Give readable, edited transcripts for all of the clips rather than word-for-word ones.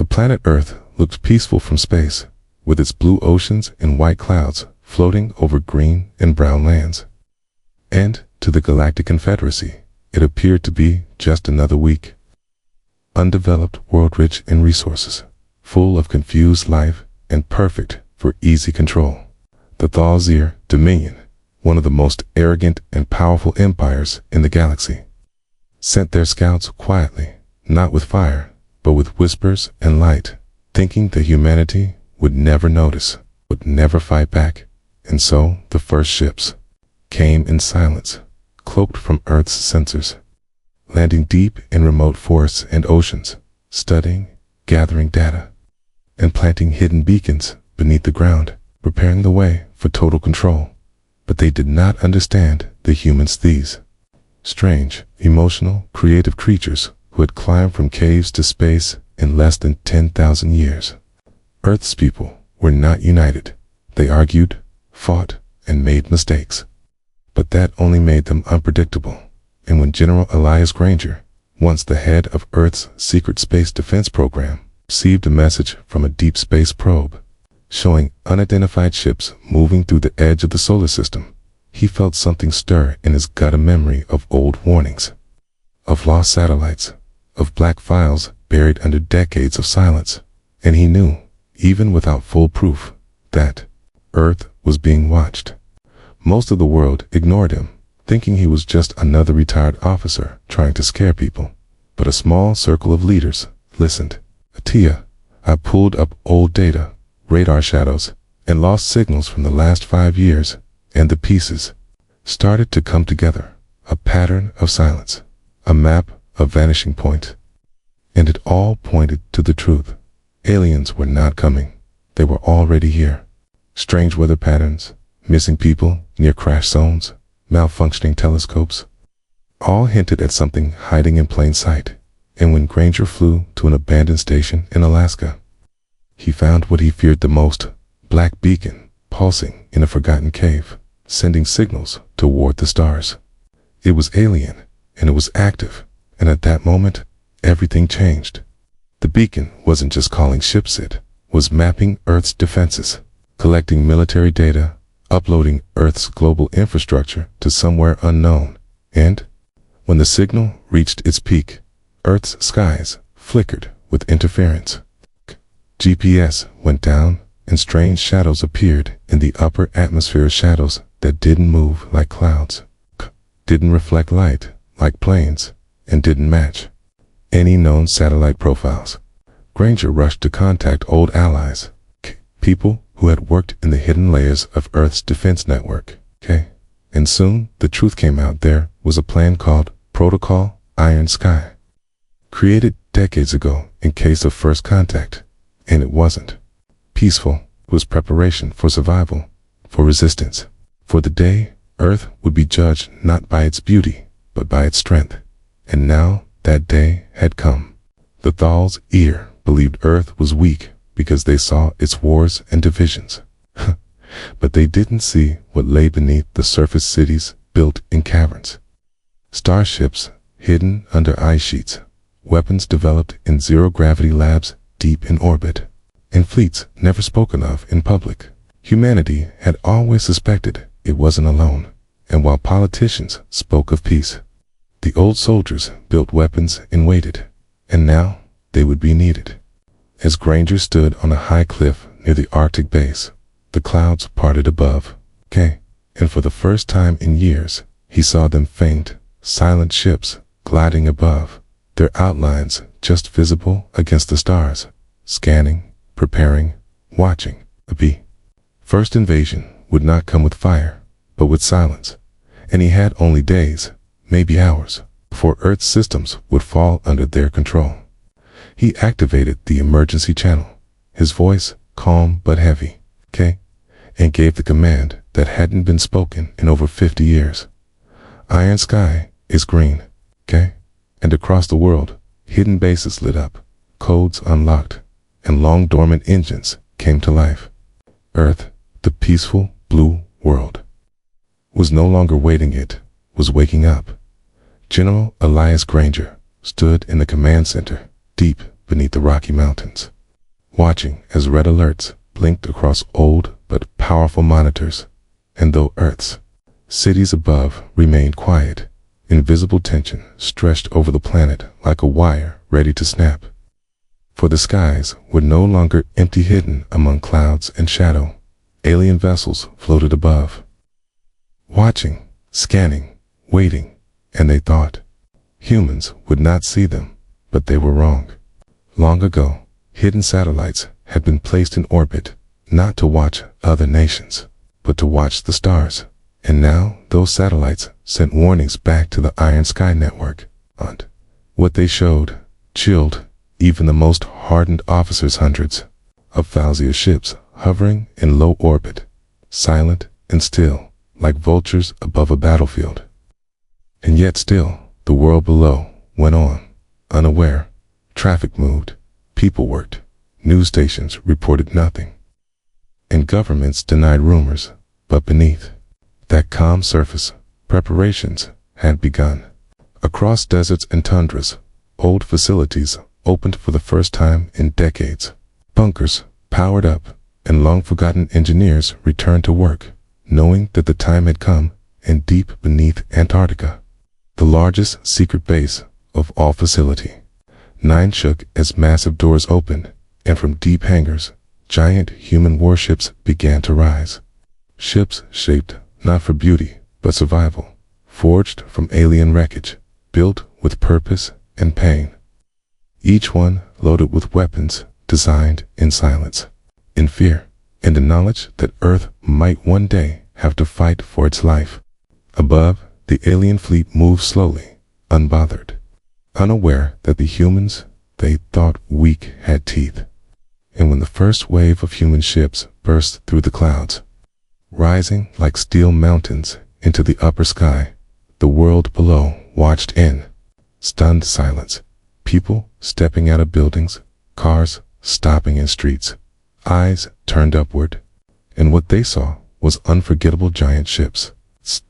planet Earth looked peaceful from space, with its blue oceans and white clouds floating over green and brown lands. And to the Galactic Confederacy, it appeared to be just another weak, undeveloped world rich in resources, full of confused life and perfect for easy control. The Thalzir Dominion, one of the most arrogant and powerful empires in the galaxy, sent their scouts quietly, not with fire, but with whispers and light, thinking that humanity would never notice, would never fight back. And so the first ships came in silence, cloaked from Earth's sensors, landing deep in remote forests and oceans, studying, gathering data, and planting hidden beacons beneath the ground, preparing the way for total control. But they did not understand the humans, these strange, emotional, creative creatures who had climbed from caves to space in less than 10,000 years. Earth's people were not united. They argued, fought, and made mistakes. But that only made them unpredictable. And when General Elias Granger, once the head of Earth's secret space defense program, received a message from a deep space probe showing unidentified ships moving through the edge of the solar system, he felt something stir in his gut, a memory of old warnings, of lost satellites, of black files buried under decades of silence. And he knew, even without full proof, that Earth was being watched. Most of the world ignored him, thinking he was just another retired officer trying to scare people. But a small circle of leaders listened. Atia, I pulled up old data, radar shadows, and lost signals from the last 5 years, and the pieces started to come together. A pattern of silence, a map of vanishing points. And it all pointed to the truth. Aliens were not coming. They were already here. Strange weather patterns, missing people near crash zones, malfunctioning telescopes, all hinted at something hiding in plain sight. And when Granger flew to an abandoned station in Alaska, he found what he feared the most: black beacon pulsing in a forgotten cave, sending signals toward the stars. It was alien, and it was active, and at that moment, everything changed. The beacon wasn't just calling ships, it was mapping Earth's defenses, collecting military data, uploading Earth's global infrastructure to somewhere unknown. And when the signal reached its peak, Earth's skies flickered with interference. GPS went down, and strange shadows appeared in the upper atmosphere, shadows that didn't move like clouds, didn't reflect light like planes, and didn't match any known satellite profiles. Granger rushed to contact old allies, people who had worked in the hidden layers of Earth's defense network. And soon the truth came out. There was a plan called Protocol Iron Sky, created decades ago in case of first contact. And it wasn't peaceful. It was preparation for survival, for resistance, for the day Earth would be judged not by its beauty, but by its strength. And now that day had come. The Thalzir believed Earth was weak because they saw its wars and divisions. But they didn't see what lay beneath the surface: cities built in caverns, starships hidden under ice sheets, weapons developed in zero-gravity labs deep in orbit, and fleets never spoken of in public. Humanity had always suspected it wasn't alone, and while politicians spoke of peace, the old soldiers built weapons and waited, and now they would be needed. As Granger stood on a high cliff near the Arctic base, the clouds parted above, and for the first time in years, he saw them: faint, silent ships gliding above, their outlines just visible against the stars, scanning, preparing, watching. The first invasion would not come with fire, but with silence, and he had only days, maybe hours, before Earth's systems would fall under their control. He activated the emergency channel, his voice calm but heavy, and gave the command that hadn't been spoken in over 50 years. Iron Sky is green, and across the world, hidden bases lit up, codes unlocked, and long dormant engines came to life. Earth, the peaceful blue world, was no longer waiting, it was waking up. General Elias Granger stood in the command center, deep beneath the Rocky Mountains. watching as red alerts blinked across old but powerful monitors. And though Earth's cities above remained quiet, invisible tension stretched over the planet like a wire ready to snap. For the skies were no longer empty, hidden among clouds and shadow. Alien vessels floated above, watching, scanning, waiting, and they thought humans would not see them, but they were wrong. Long ago, hidden satellites had been placed in orbit, not to watch other nations, but to watch the stars. And now those satellites sent warnings back to the Iron Sky Network, and what they showed chilled even the most hardened officers. Hundreds of Falzia ships hovering in low orbit, silent and still, like vultures above a battlefield. And yet still, the world below went on, unaware. Traffic moved, people worked, news stations reported nothing, and governments denied rumors. But beneath that calm surface, preparations had begun. Across deserts and tundras, old facilities opened for the first time in decades. Bunkers powered up, and long-forgotten engineers returned to work, knowing that the time had come. And deep beneath Antarctica, the largest secret base of all facility, 9 shook as massive doors opened, and from deep hangars, giant human warships began to rise. Ships shaped not for beauty, but survival, forged from alien wreckage, built with purpose and pain. Each one loaded with weapons designed in silence, in fear, and the knowledge that Earth might one day have to fight for its life. Above, the alien fleet moved slowly, unbothered, unaware that the humans they thought weak had teeth. And when the first wave of human ships burst through the clouds, rising like steel mountains into the upper sky, the world below watched in stunned silence. People stepping out of buildings, cars stopping in streets, eyes turned upward, and what they saw was unforgettable giant ships,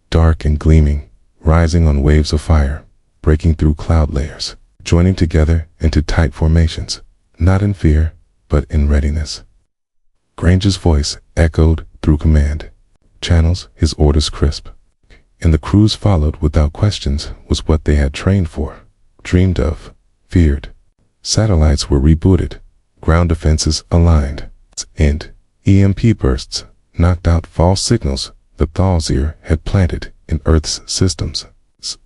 dark and gleaming, rising on waves of fire, breaking through cloud layers, joining together into tight formations, not in fear, but in readiness. Granger's voice echoed through command channels, his orders crisp, and the crews followed without questions. Was what they had trained for, dreamed of, feared. Satellites were rebooted, ground defenses aligned, and EMP bursts knocked out false signals the Thalzir had planted in Earth's systems.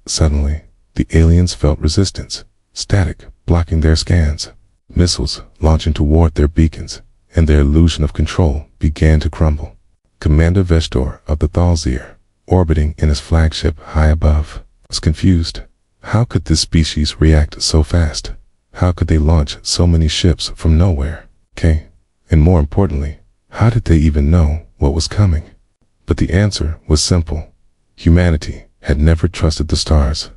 Suddenly, the aliens felt resistance, static blocking their scans, missiles launching toward their beacons, and their illusion of control began to crumble. Commander Vestor of the Thalzir, orbiting in his flagship high above, was confused. How could this species react so fast? How could they launch so many ships from nowhere? And more importantly, how did they even know what was coming? But the answer was simple. Humanity had never trusted the stars.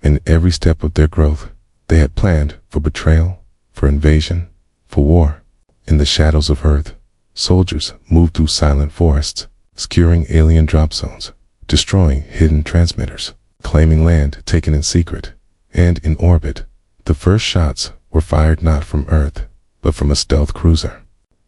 In every step of their growth, they had planned for betrayal, for invasion, for war. In the shadows of Earth, soldiers moved through silent forests, skewering alien drop zones, destroying hidden transmitters, claiming land taken in secret. And in orbit, the first shots were fired not from Earth, but from a stealth cruiser,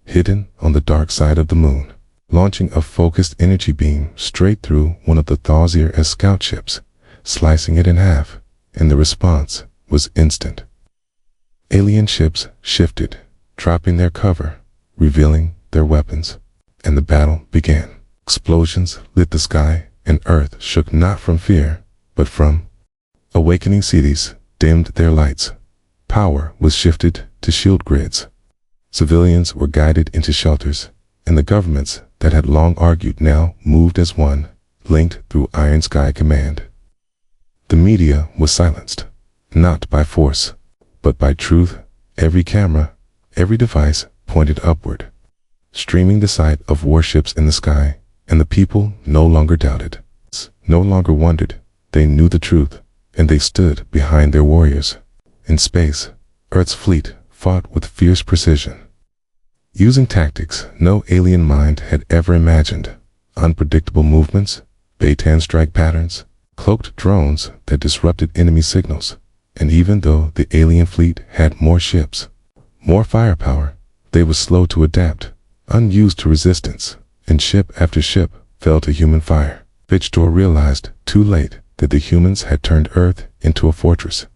hidden on the dark side of the moon, launching a focused energy beam straight through one of the Thalzir's scout ships, slicing it in half, and the response was instant. Alien ships shifted, dropping their cover, revealing their weapons, and the battle began. Explosions lit the sky, and Earth shook not from fear, but from awakening. Cities dimmed their lights. Power was shifted to shield grids. Civilians were guided into shelters, and the governments that had long argued now moved as one, linked through Iron Sky Command. The media was silenced, not by force, but by truth. Every camera, every device pointed upward, streaming the sight of warships in the sky, and the people no longer doubted, no longer wondered. They knew the truth, and they stood behind their warriors. In space, Earth's fleet fought with fierce precision, using tactics no alien mind had ever imagined. Unpredictable movements, Baytan strike patterns, cloaked drones that disrupted enemy signals. And even though the alien fleet had more ships, more firepower, They were slow to adapt, unused to resistance, and ship after ship fell to human fire. Victor realized too late that the humans had turned Earth into a fortress,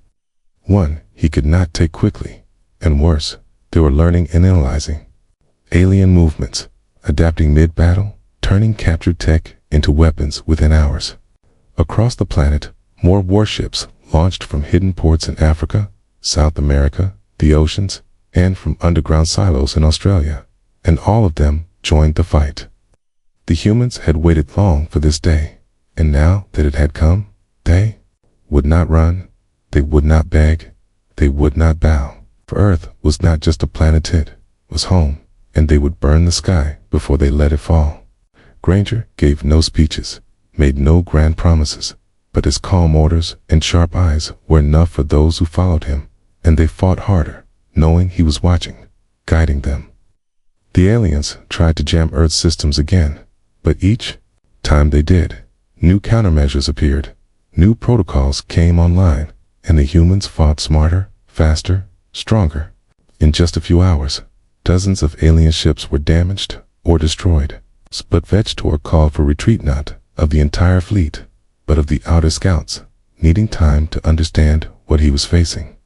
one he could not take quickly, and worse, they were learning and analyzing alien movements, adapting mid-battle, turning captured tech into weapons within hours. Across the planet, more warships launched from hidden ports in Africa, South America, the oceans, and from underground silos in Australia, and all of them joined the fight. The humans had waited long for this day, and now that it had come, they would not run, they would not beg, they would not bow. For Earth was not just a planet, it was home, and they would burn the sky before they let it fall. Granger gave no speeches, made no grand promises, but his calm orders and sharp eyes were enough for those who followed him, and they fought harder, knowing he was watching, guiding them. The aliens tried to jam Earth's systems again, but each time they did, new countermeasures appeared, new protocols came online, and the humans fought smarter, faster, stronger. In just a few hours, dozens of alien ships were damaged or destroyed. But Vector called for retreat not of the entire fleet, but of the outer scouts, needing time to understand what he was facing.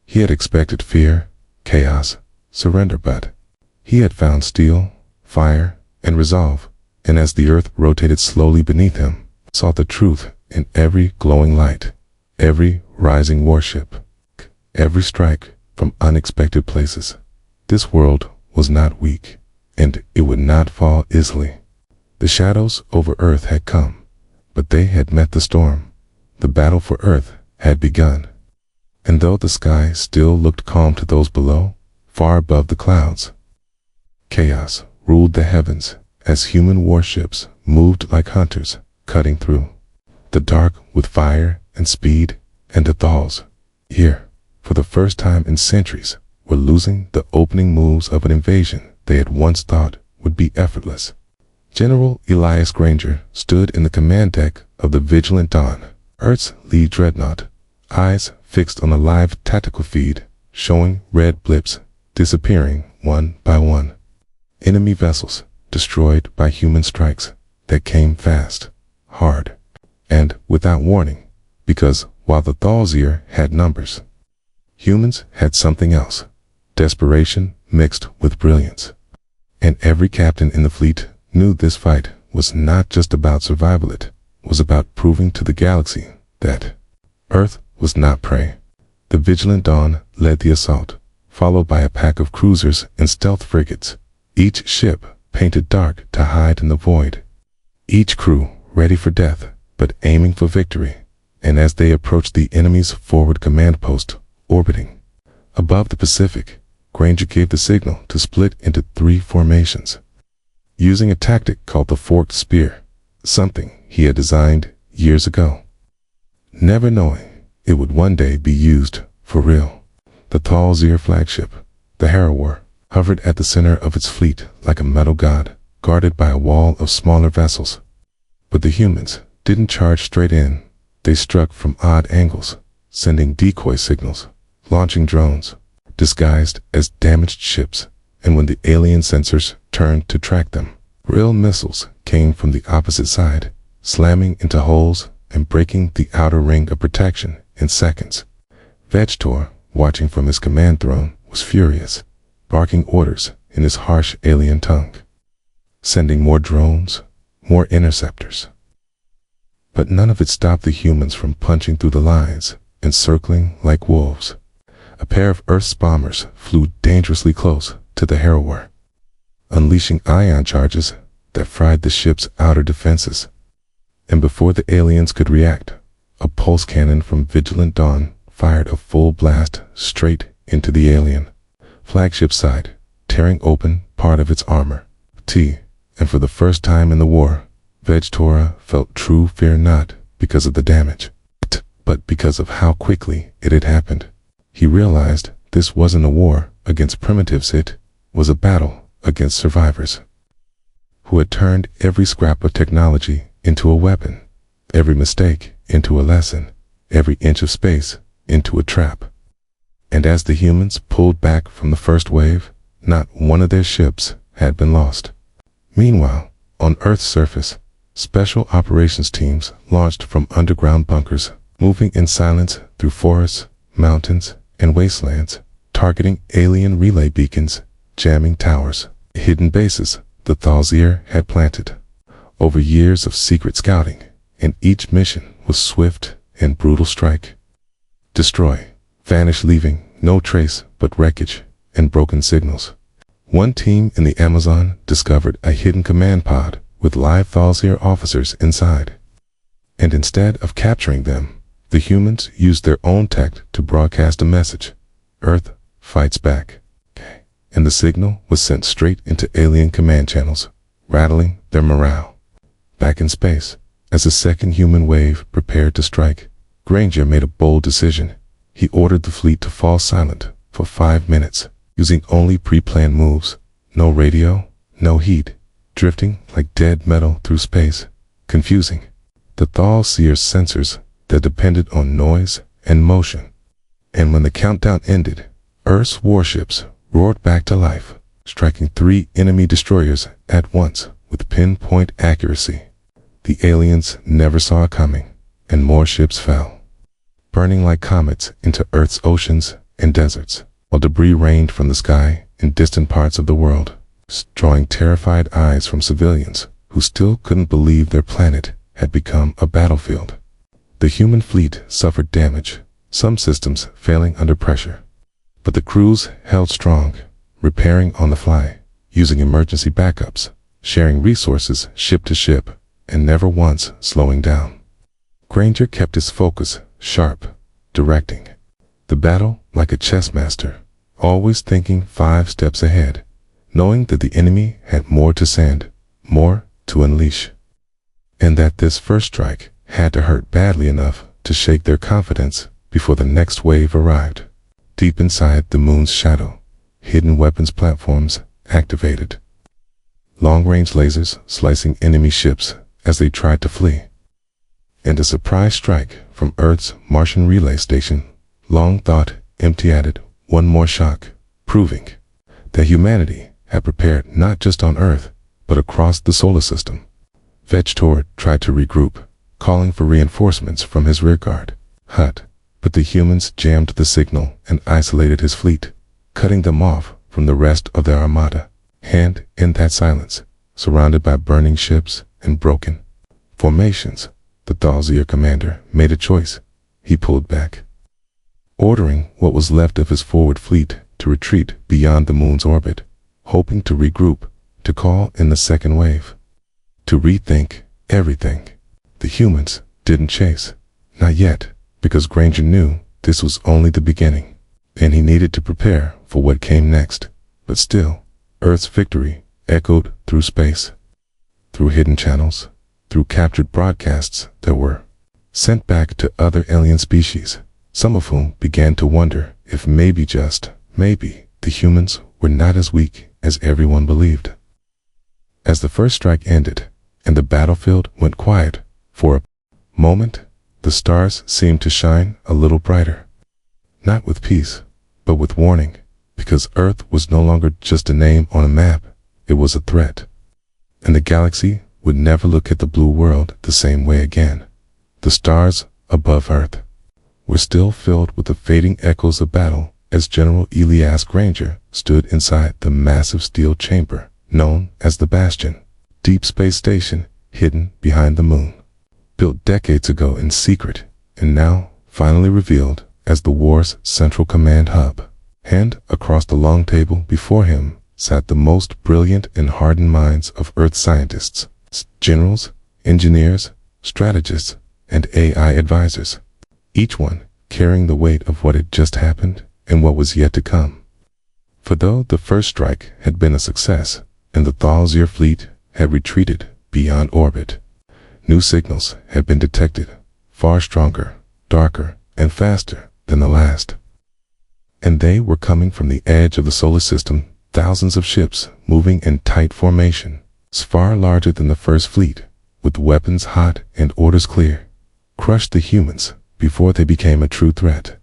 He had expected fear, chaos, surrender, but he had found steel, fire, and resolve, and as the Earth rotated slowly beneath him, saw the truth in every glowing light, every rising warship, every strike from unexpected places. This world was not weak, and it would not fall easily. The shadows over Earth had come, but they had met the storm. The battle for Earth had begun. And though the sky still looked calm to those below, far above the clouds, chaos ruled the heavens as human warships moved like hunters, cutting through the dark with fire and speed, and the Thals, here, for the first time in centuries, were losing the opening moves of an invasion they had once thought would be effortless. General Elias Granger stood in the command deck of the Vigilant Dawn, Earth's lead dreadnought, eyes fixed on the live tactical feed, showing red blips disappearing one by one. Enemy vessels destroyed by human strikes that came fast, hard, and without warning, because while the Thalsir had numbers, humans had something else, desperation mixed with brilliance. And every captain in the fleet knew this fight was not just about survival, it was about proving to the galaxy that Earth was not prey. The Vigilant Dawn led the assault, followed by a pack of cruisers and stealth frigates, each ship painted dark to hide in the void. Each crew ready for death, but aiming for victory. And as they approached the enemy's forward command post, orbiting above the Pacific, Granger gave the signal to split into 3 formations, using a tactic called the forked spear, something he had designed years ago, never knowing it would one day be used for real. The Thalsir flagship, the Harrower, hovered at the center of its fleet like a metal god, guarded by a wall of smaller vessels. But the humans didn't charge straight in. They struck from odd angles, sending decoy signals, launching drones, disguised as damaged ships, and when the alien sensors turned to track them, real missiles came from the opposite side, slamming into holes and breaking the outer ring of protection in seconds. Vector, watching from his command throne, was furious, barking orders in his harsh alien tongue, sending more drones, more interceptors. But none of it stopped the humans from punching through the lines and circling like wolves. A pair of Earth's bombers flew dangerously close to the Harrower, unleashing ion charges that fried the ship's outer defenses. And before the aliens could react, a pulse cannon from Vigilant Dawn fired a full blast straight into the alien flagship side, tearing open part of its armor. And for the first time in the war, Vector felt true fear, not because of the damage, but because of how quickly it had happened. He realized this wasn't a war against primitives, it was a battle against survivors who had turned every scrap of technology into a weapon, every mistake into a lesson, every inch of space into a trap. And as the humans pulled back from the first wave, Not one of their ships had been lost. Meanwhile, on Earth's surface, special operations teams launched from underground bunkers, moving in silence through forests, mountains, and wastelands, targeting alien relay beacons, jamming towers, hidden bases the Thalzir had planted. Over years of secret scouting, and each mission was swift and brutal strike. Destroy, vanish, leaving no trace but wreckage and broken signals. One team in the Amazon discovered a hidden command pod with live Thalzir officers inside. And instead of capturing them, the humans used their own tech to broadcast a message. Earth fights back. And the signal was sent straight into alien command channels, rattling their morale. Back in space, as the second human wave prepared to strike, Granger made a bold decision. He ordered the fleet to fall silent for 5 minutes, using only pre-planned moves. No radio, no heat, drifting like dead metal through space, confusing the Thalzir's sensors that depended on noise and motion. And when the countdown ended, Earth's warships roared back to life, striking 3 enemy destroyers at once with pinpoint accuracy. The aliens never saw it coming, and more ships fell, burning like comets into Earth's oceans and deserts, while debris rained from the sky in distant parts of the world, drawing terrified eyes from civilians who still couldn't believe their planet had become a battlefield. The human fleet suffered damage, some systems failing under pressure. But the crews held strong, repairing on the fly, using emergency backups, sharing resources ship to ship, and never once slowing down. Granger kept his focus sharp, directing the battle like a chess master, always thinking 5 steps ahead, knowing that the enemy had more to send, more to unleash, and that this first strike had to hurt badly enough to shake their confidence before the next wave arrived. Deep inside the moon's shadow, hidden weapons platforms activated. Long-range lasers slicing enemy ships as they tried to flee. And a surprise strike from Earth's Martian relay station, long thought empty, added one more shock, proving that humanity had prepared not just on Earth, but across the solar system. Vector tried to regroup, calling for reinforcements from his rearguard hut, but the humans jammed the signal and isolated his fleet, cutting them off from the rest of their armada. And in that silence, surrounded by burning ships and broken formations, the Thalzir commander made a choice. He pulled back, ordering what was left of his forward fleet to retreat beyond the moon's orbit, hoping to regroup, to call in the second wave, to rethink everything. The humans didn't chase, not yet, because Granger knew this was only the beginning, and he needed to prepare for what came next. But still, Earth's victory echoed through space, through hidden channels, through captured broadcasts that were sent back to other alien species, some of whom began to wonder if maybe, just maybe, the humans were not as weak as everyone believed. As the first strike ended, and the battlefield went quiet, for a moment, the stars seemed to shine a little brighter. Not with peace, but with warning, because Earth was no longer just a name on a map, it was a threat. And the galaxy would never look at the blue world the same way again. The stars above Earth were still filled with the fading echoes of battle as General Elias Granger stood inside the massive steel chamber known as the Bastion, deep space station hidden behind the moon. Built decades ago in secret, and now finally revealed as the war's central command hub. And across the long table before him sat the most brilliant and hardened minds of Earth scientists, generals, engineers, strategists, and AI advisors, each one carrying the weight of what had just happened and what was yet to come. For though the first strike had been a success, and the Thalzir fleet had retreated beyond orbit, new signals had been detected, far stronger, darker, and faster than the last. And they were coming from the edge of the solar system, thousands of ships moving in tight formation, far larger than the first fleet, with weapons hot and orders clear, crushed the humans before they became a true threat.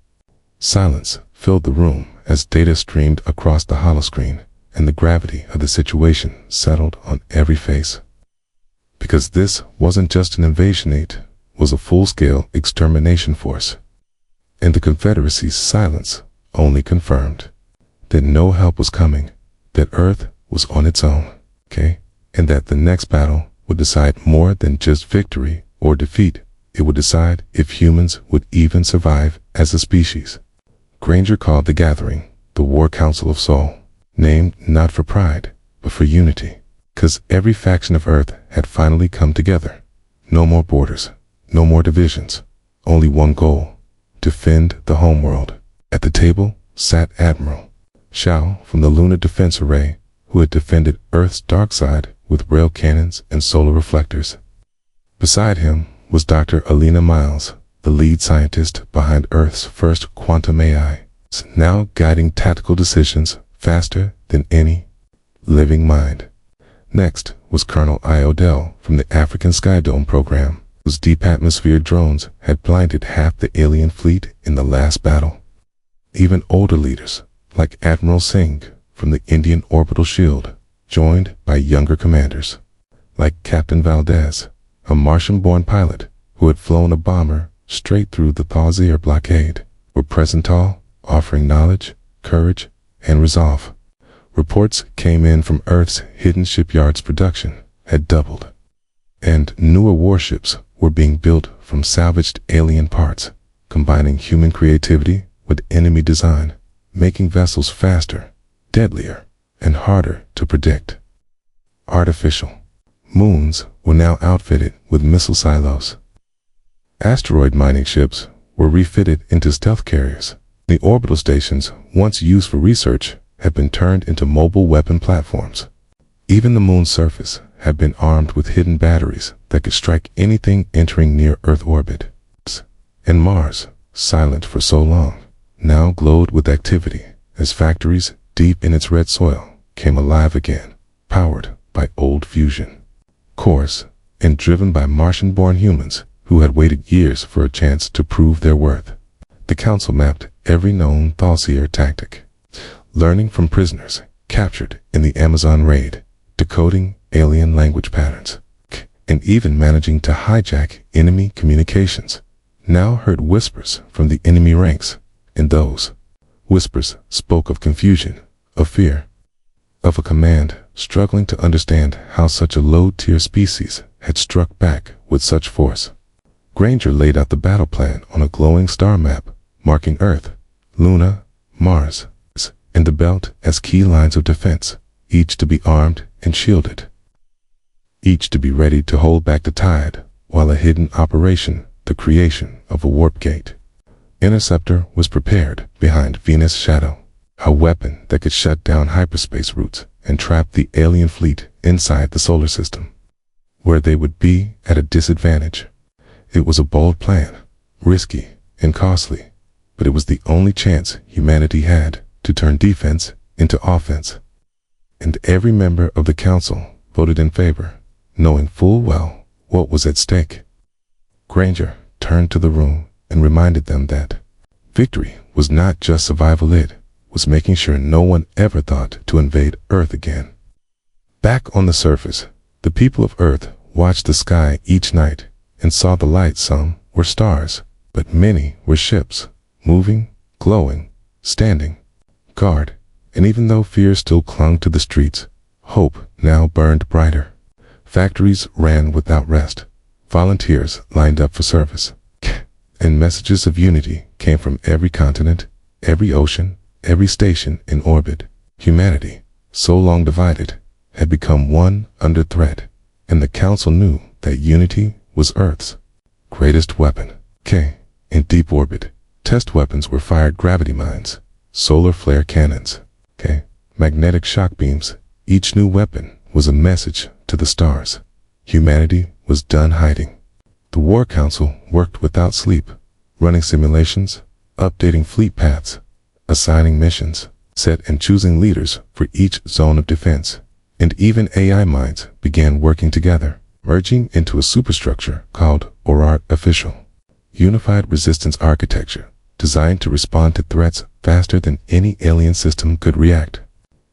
Silence filled the room as data streamed across the holoscreen, and the gravity of the situation settled on every face. Because this wasn't just an invasion, it was a full-scale extermination force. And the Confederacy's silence only confirmed that no help was coming, that Earth was on its own, and that the next battle would decide more than just victory or defeat. It would decide if humans would even survive as a species. Granger called the gathering the War Council of Soul, named not for pride, but for unity, because every faction of Earth had finally come together. No more borders, no more divisions, only one goal: defend the homeworld. At the table sat Admiral Shao from the Lunar Defense Array, who had defended Earth's dark side with rail cannons and solar reflectors. Beside him was Dr. Alina Miles, the lead scientist behind Earth's first quantum AI, now guiding tactical decisions faster than any living mind. Next was Colonel I. Odell from the African Sky Dome program, whose deep atmosphere drones had blinded half the alien fleet in the last battle. Even older leaders, like Admiral Singh from the Indian Orbital Shield, joined by younger commanders, like Captain Valdez, a Martian-born pilot who had flown a bomber straight through the Thawzir blockade, were present, all offering knowledge, courage, and resolve. Reports came in from Earth's hidden shipyards. Production had doubled, and newer warships were being built from salvaged alien parts, combining human creativity with enemy design, making vessels faster, deadlier, and harder to predict. Artificial moons were now outfitted with missile silos. Asteroid mining ships were refitted into stealth carriers. The orbital stations, once used for research, had been turned into mobile weapon platforms. Even the moon's surface had been armed with hidden batteries that could strike anything entering near Earth orbit. And Mars, silent for so long, now glowed with activity as factories deep in its red soil came alive again, powered by old fusion cores and driven by Martian-born humans who had waited years for a chance to prove their worth. The Council mapped every known Thawzir tactic, learning from prisoners captured in the Amazon raid, decoding alien language patterns, and even managing to hijack enemy communications. Now heard whispers from the enemy ranks, and those whispers spoke of confusion, of fear, of a command struggling to understand how such a low-tier species had struck back with such force. Granger laid out the battle plan on a glowing star map, marking Earth, Luna, Mars, and the Belt as key lines of defense, each to be armed and shielded, each to be ready to hold back the tide, while a hidden operation, the creation of a warp gate, Interceptor, was prepared behind Venus' shadow, a weapon that could shut down hyperspace routes and trap the alien fleet inside the solar system, where they would be at a disadvantage. It was a bold plan, risky and costly, but it was the only chance humanity had to turn defense into offense. And every member of the council voted in favor, knowing full well what was at stake. Granger turned to the room and reminded them that victory was not just survival, it was making sure no one ever thought to invade Earth again. Back on the surface, the people of Earth watched the sky each night and saw the light. Some were stars, but many were ships, moving, glowing, standing guard. And even though fear still clung to the streets, hope now burned brighter. Factories ran without rest, volunteers lined up for service, and messages of unity came from every continent, every ocean, every station in orbit. Humanity, so long divided, had become one under threat, and the Council knew that unity was Earth's greatest weapon. In deep orbit, test weapons were fired: gravity mines, solar flare cannons, magnetic shock beams. Each new weapon was a message to the stars. Humanity was done hiding. The War Council worked without sleep, running simulations, updating fleet paths, assigning missions, set and choosing leaders for each zone of defense. And even AI minds began working together, merging into a superstructure called Official Unified Resistance Architecture, designed to respond to threats faster than any alien system could react.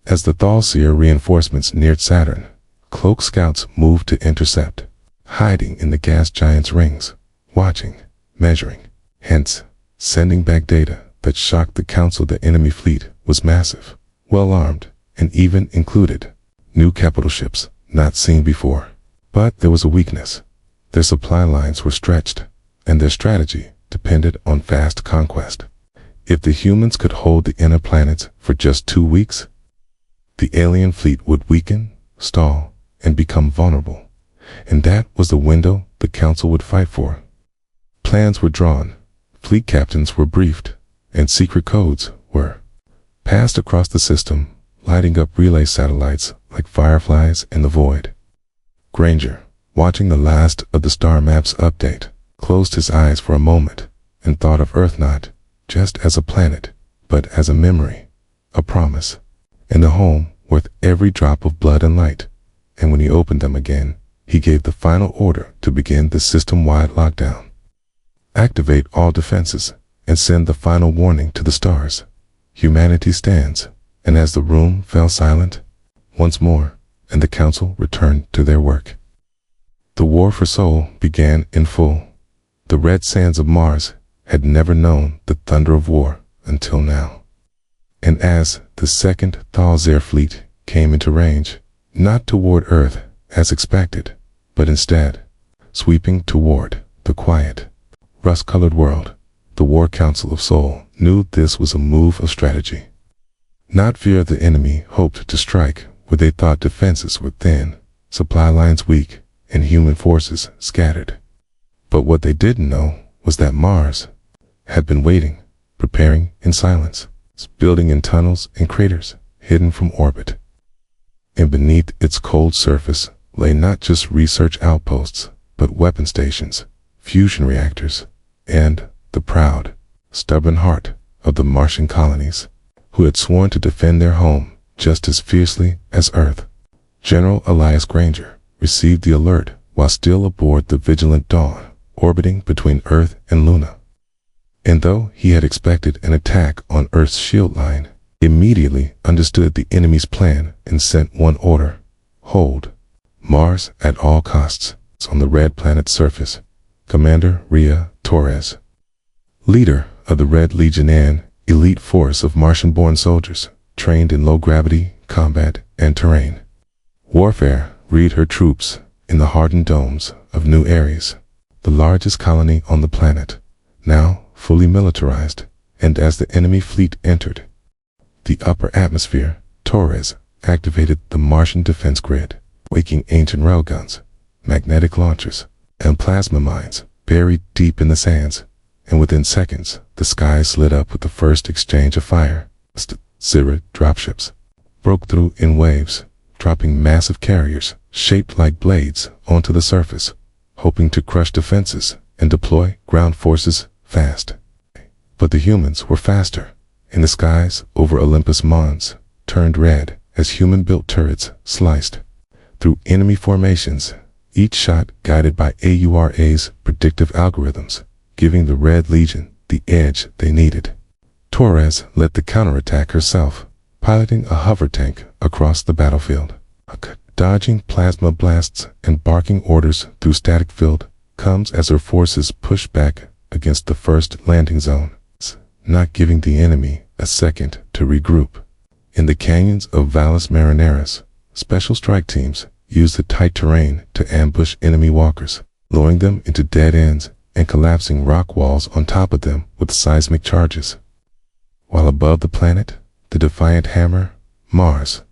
As the Thalseer reinforcements neared Saturn, cloaked scouts moved to intercept, hiding in the gas giant's rings, watching, measuring, hence, sending back data that shocked the Council. The enemy fleet was massive, well-armed, and even included new capital ships not seen before. But there was a weakness. Their supply lines were stretched, and their strategy depended on fast conquest. If the humans could hold the inner planets for just 2 weeks, the alien fleet would weaken, stall, and become vulnerable. And that was the window the Council would fight for. Plans were drawn, fleet captains were briefed, and secret codes were passed across the system, lighting up relay satellites like fireflies in the void. Granger, watching the last of the star maps update, closed his eyes for a moment and thought of Earth not just as a planet, but as a memory, a promise, and a home worth every drop of blood and light. And when he opened them again, he gave the final order to begin the system-wide lockdown. Activate all defenses and send the final warning to the stars. Humanity stands. And as the room fell silent once more, and the Council returned to their work, the war for Sol began in full. The red sands of Mars had never known the thunder of war until now. And as the second Thalseer fleet came into range, not toward Earth as expected, but instead sweeping toward the quiet, rust-colored world, the War Council of Sol knew this was a move of strategy. Not fear. The enemy hoped to strike where they thought defenses were thin, supply lines weak, and human forces scattered. But what they didn't know was that Mars had been waiting, preparing in silence, building in tunnels and craters hidden from orbit. And beneath its cold surface lay not just research outposts, but weapon stations, fusion reactors, and the proud, stubborn heart of the Martian colonies, who had sworn to defend their home just as fiercely as Earth. General Elias Granger received the alert while still aboard the Vigilant Dawn, orbiting between Earth and Luna. And though he had expected an attack on Earth's shield line, he immediately understood the enemy's plan and sent one order: hold Mars at all costs. On the red planet's surface, Commander Rhea Torres, leader of the Red Legion, an elite force of Martian-born soldiers trained in low-gravity combat and terrain warfare, reared her troops in the hardened domes of New Ares, the largest colony on the planet, now fully militarized. And as the enemy fleet entered the upper atmosphere, Torres activated the Martian defense grid, waking ancient railguns, magnetic launchers, and plasma mines buried deep in the sands. And within seconds, the skies lit up with the first exchange of fire. Zira dropships broke through in waves, dropping massive carriers shaped like blades onto the surface, hoping to crush defenses and deploy ground forces fast. But the humans were faster, and the skies over Olympus Mons turned red as human-built turrets sliced through enemy formations, each shot guided by AURA's predictive algorithms, giving the Red Legion the edge they needed. Torres led the counterattack herself, piloting a hover tank across the battlefield, dodging plasma blasts and barking orders through static-filled comes as her forces pushed back against the first landing zone, not giving the enemy a second to regroup. In the canyons of Valles Marineris, special strike teams used the tight terrain to ambush enemy walkers, luring them into dead ends and collapsing rock walls on top of them with seismic charges. While above the planet, the defiant hammer, Mars,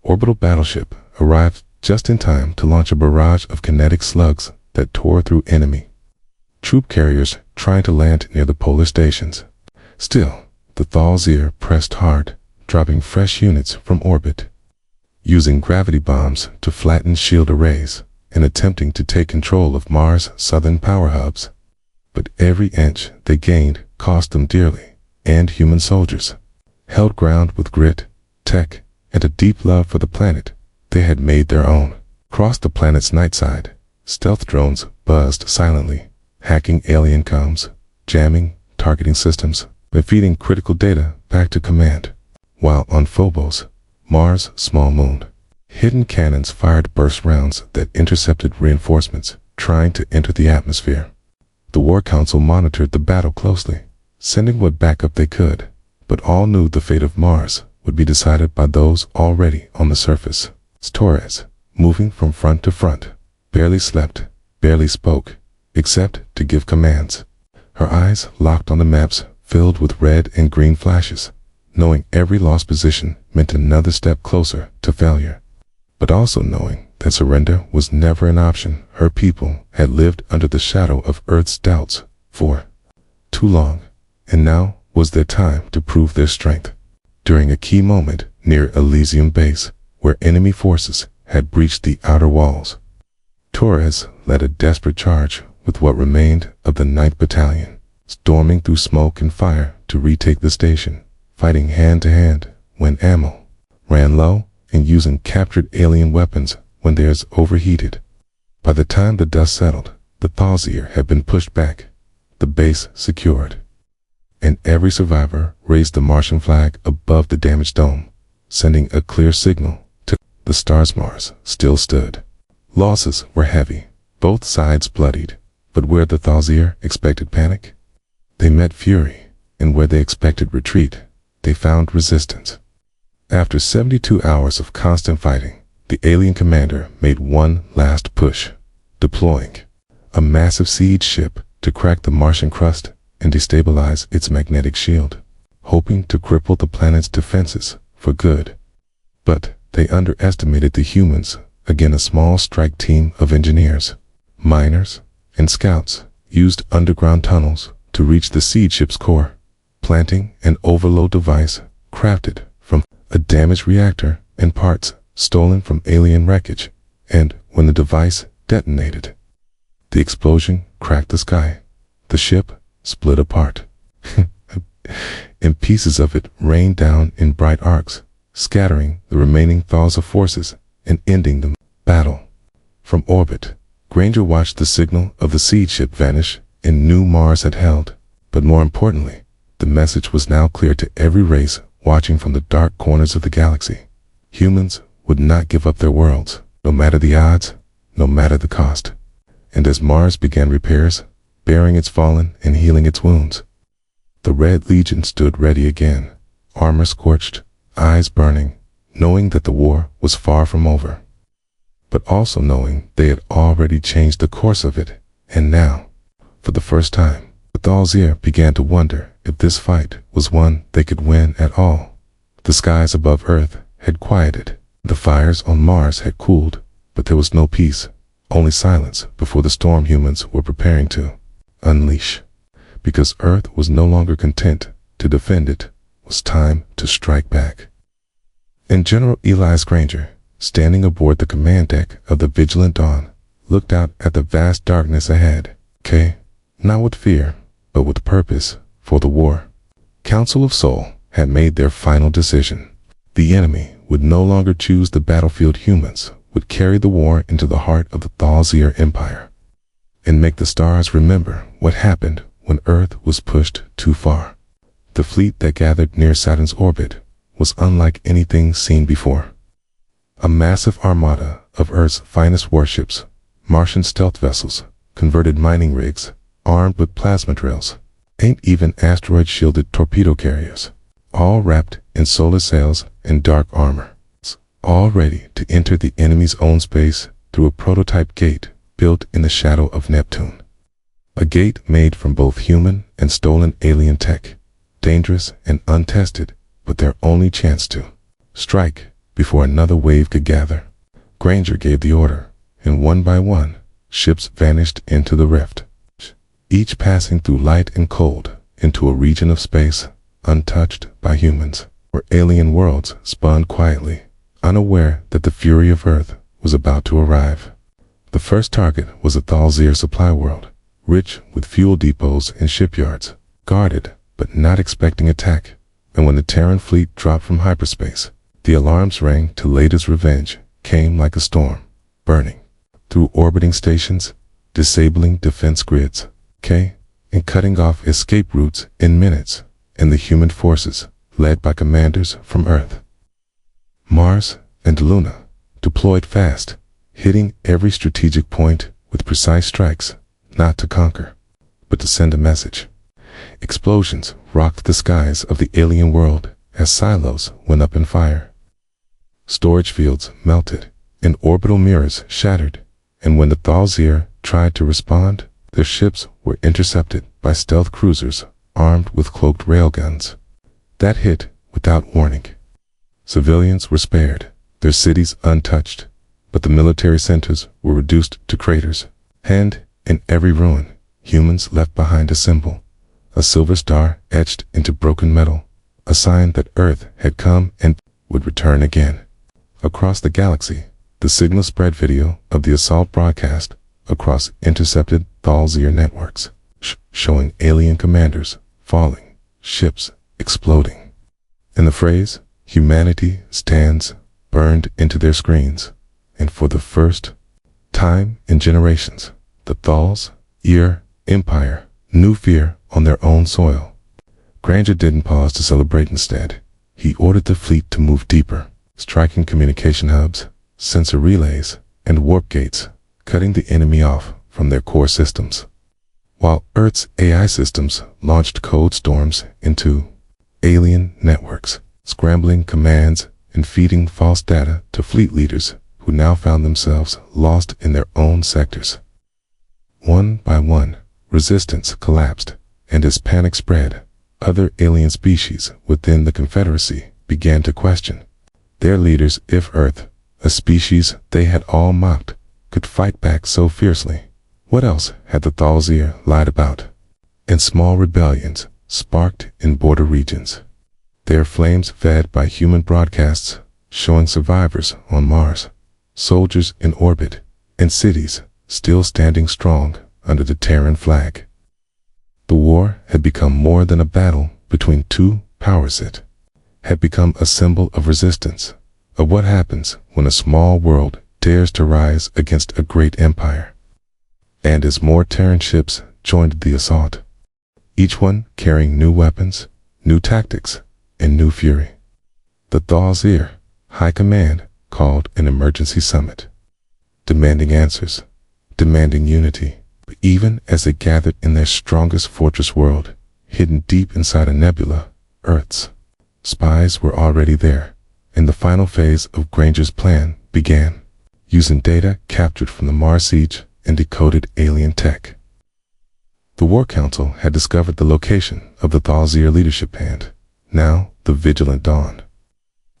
orbital battleship, arrived just in time to launch a barrage of kinetic slugs that tore through enemy troop carriers trying to land near the polar stations. Still, the Thalseer pressed hard, dropping fresh units from orbit, using gravity bombs to flatten shield arrays, and attempting to take control of Mars' southern power hubs. But every inch they gained cost them dearly, and human soldiers held ground with grit, tech, and a deep love for the planet they had made their own. Across the planet's night side, stealth drones buzzed silently, hacking alien comms, jamming targeting systems, and feeding critical data back to command. While on Phobos, Mars' small moon. Hidden cannons fired burst rounds that intercepted reinforcements trying to enter the atmosphere. The War Council monitored the battle closely, sending what backup they could, but all knew the fate of Mars would be decided by those already on the surface. Torres, moving from front to front, barely slept, barely spoke, except to give commands. Her eyes locked on the maps filled with red and green flashes, knowing every lost position meant another step closer to failure, but also knowing that surrender was never an option. Her people had lived under the shadow of Earth's doubts for too long, and now was their time to prove their strength. During a key moment near Elysium Base, where enemy forces had breached the outer walls, Torres led a desperate charge with what remained of the 9th Battalion, storming through smoke and fire to retake the station, fighting hand to hand when ammo ran low and using captured alien weapons when theirs overheated. By the time the dust settled, the Thalzir had been pushed back, the base secured, and every survivor raised the Martian flag above the damaged dome, sending a clear signal to the stars. Mars still stood. Losses were heavy, both sides bloodied, but where the Thalzir expected panic, they met fury, and where they expected retreat, they found resistance. After 72 hours of constant fighting, the alien commander made one last push, deploying a massive siege ship to crack the Martian crust and destabilize its magnetic shield, hoping to cripple the planet's defenses for good. But they underestimated the humans. Again, a small strike team of engineers, miners, and scouts used underground tunnels to reach the siege ship's core, planting an overload device crafted from a damaged reactor and parts stolen from alien wreckage. And when the device detonated, the explosion cracked the sky. The ship split apart, and pieces of it rained down in bright arcs, scattering the remaining Thalzir forces and ending the battle. From orbit, Granger watched the signal of the siege ship vanish and knew Mars had held. But more importantly, the message was now clear to every race watching from the dark corners of the galaxy. Humans would not give up their worlds, no matter the odds, no matter the cost. And as Mars began repairs, bearing its fallen and healing its wounds, the Red Legion stood ready again, armor scorched, eyes burning, knowing that the war was far from over, but also knowing they had already changed the course of it. And now, for the first time, the Thalzir began to wonder if this fight was one they could win at all. The skies above Earth had quieted, the fires on Mars had cooled, but there was no peace, only silence before the storm humans were preparing to unleash. Because Earth was no longer content to defend, it was time to strike back. And General Elias Granger, standing aboard the command deck of the Vigilant Dawn, looked out at the vast darkness ahead. Not with fear, but with purpose for the war. Council of Sol had made their final decision. The enemy would no longer choose the battlefield. Humans would carry the war into the heart of the Thalzir Empire and make the stars remember what happened when Earth was pushed too far. The fleet that gathered near Saturn's orbit was unlike anything seen before. A massive armada of Earth's finest warships, Martian stealth vessels, converted mining rigs, armed with plasma drills, and even asteroid-shielded torpedo carriers, all wrapped in solar sails and dark armor, all ready to enter the enemy's own space through a prototype gate built in the shadow of Neptune. A gate made from both human and stolen alien tech, dangerous and untested, but their only chance to strike before another wave could gather. Granger gave the order, and one by one, ships vanished into the rift, each passing through light and cold into a region of space untouched by humans, where alien worlds spun quietly, unaware that the fury of Earth was about to arrive. The first target was a Thalzir supply world, rich with fuel depots and shipyards, guarded but not expecting attack. And when the Terran fleet dropped from hyperspace, the alarms rang to Lada's revenge came like a storm, burning through orbiting stations, disabling defense grids, and cutting off escape routes in minutes, and the human forces, led by commanders from Earth, Mars and Luna deployed fast, hitting every strategic point with precise strikes, not to conquer, but to send a message. Explosions rocked the skies of the alien world as silos went up in fire. Storage fields melted, and orbital mirrors shattered, and when the Thalzir tried to respond, their ships were intercepted by stealth cruisers armed with cloaked railguns. That hit without warning. Civilians were spared, their cities untouched, but the military centers were reduced to craters, and in every ruin, humans left behind a symbol, a silver star etched into broken metal, a sign that Earth had come and would return again. Across the galaxy, the signal spread video of the assault broadcast across intercepted Thalzir networks, showing alien commanders falling, ships exploding. And the phrase, "Humanity stands," burned into their screens, and for the first time in generations, the Thalzir Empire knew fear on their own soil. Granger didn't pause to celebrate. Instead, he ordered the fleet to move deeper, striking communication hubs, sensor relays, and warp gates, cutting the enemy off from their core systems. While Earth's AI systems launched code storms into alien networks, scrambling commands and feeding false data to fleet leaders who now found themselves lost in their own sectors. One by one, resistance collapsed, and as panic spread, other alien species within the Confederacy began to question their leaders if Earth, a species they had all mocked, could fight back so fiercely. What else had the Thalzir lied about? And small rebellions sparked in border regions, their flames fed by human broadcasts showing survivors on Mars, soldiers in orbit, and cities still standing strong under the Terran flag. The war had become more than a battle between two powers. It had become a symbol of resistance, of what happens when a small world dares to rise against a great empire. And as more Terran ships joined the assault, each one carrying new weapons, new tactics, and new fury, the Thalzir High Command called an emergency summit, demanding answers, demanding unity. But even as they gathered in their strongest fortress world, hidden deep inside a nebula, Earth's spies were already there, and the final phase of Granger's plan began, using data captured from the Mars siege and decoded alien tech. The War Council had discovered the location of the Thalzir leadership band, now the Vigilant Dawn,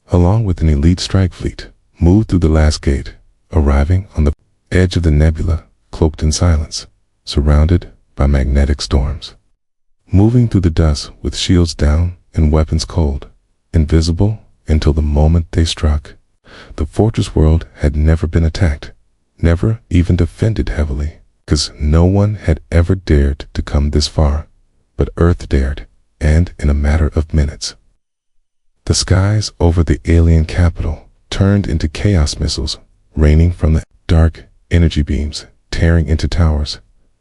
along with an elite strike fleet, moved through the last gate, arriving on the edge of the nebula, cloaked in silence, surrounded by magnetic storms. Moving through the dust with shields down and weapons cold, invisible until the moment they struck, the fortress world had never been attacked, never even defended heavily, because no one had ever dared to come this far, but Earth dared, and in a matter of minutes, the skies over the alien capital turned into chaos missiles, raining from the dark energy beams, tearing into towers,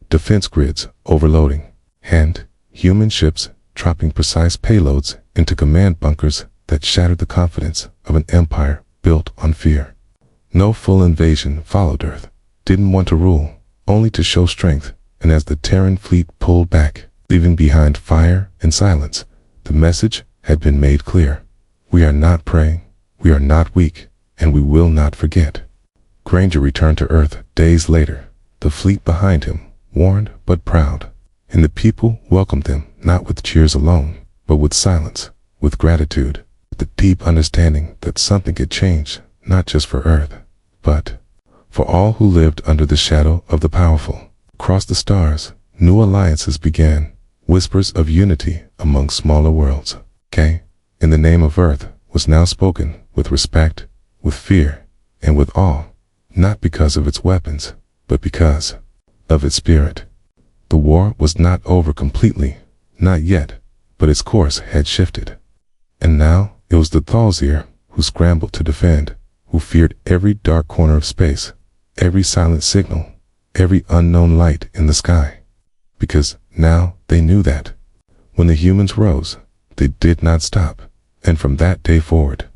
defense grids overloading, and human ships dropping precise payloads into command bunkers that shattered the confidence of an empire built on fear. No full invasion followed. Earth didn't want to rule, only to show strength, and as the Terran fleet pulled back, leaving behind fire and silence, the message had been made clear. We are not prey, we are not weak, and we will not forget. Granger returned to Earth days later, the fleet behind him, worn but proud, and the people welcomed them not with cheers alone, but with silence, with gratitude, with the deep understanding that something had changed, not just for Earth, but for all who lived under the shadow of the powerful. Across the stars, new alliances began, whispers of unity among smaller worlds. In the name of Earth was now spoken with respect, with fear, and with awe, not because of its weapons, but because of its spirit. The war was not over completely, not yet, but its course had shifted. And now it was the Thalzir who scrambled to defend, who feared every dark corner of space, every silent signal, every unknown light in the sky. Because now they knew that when the humans rose, they did not stop, and from that day forward,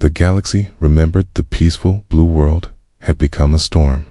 The galaxy remembered the peaceful blue world had become a storm.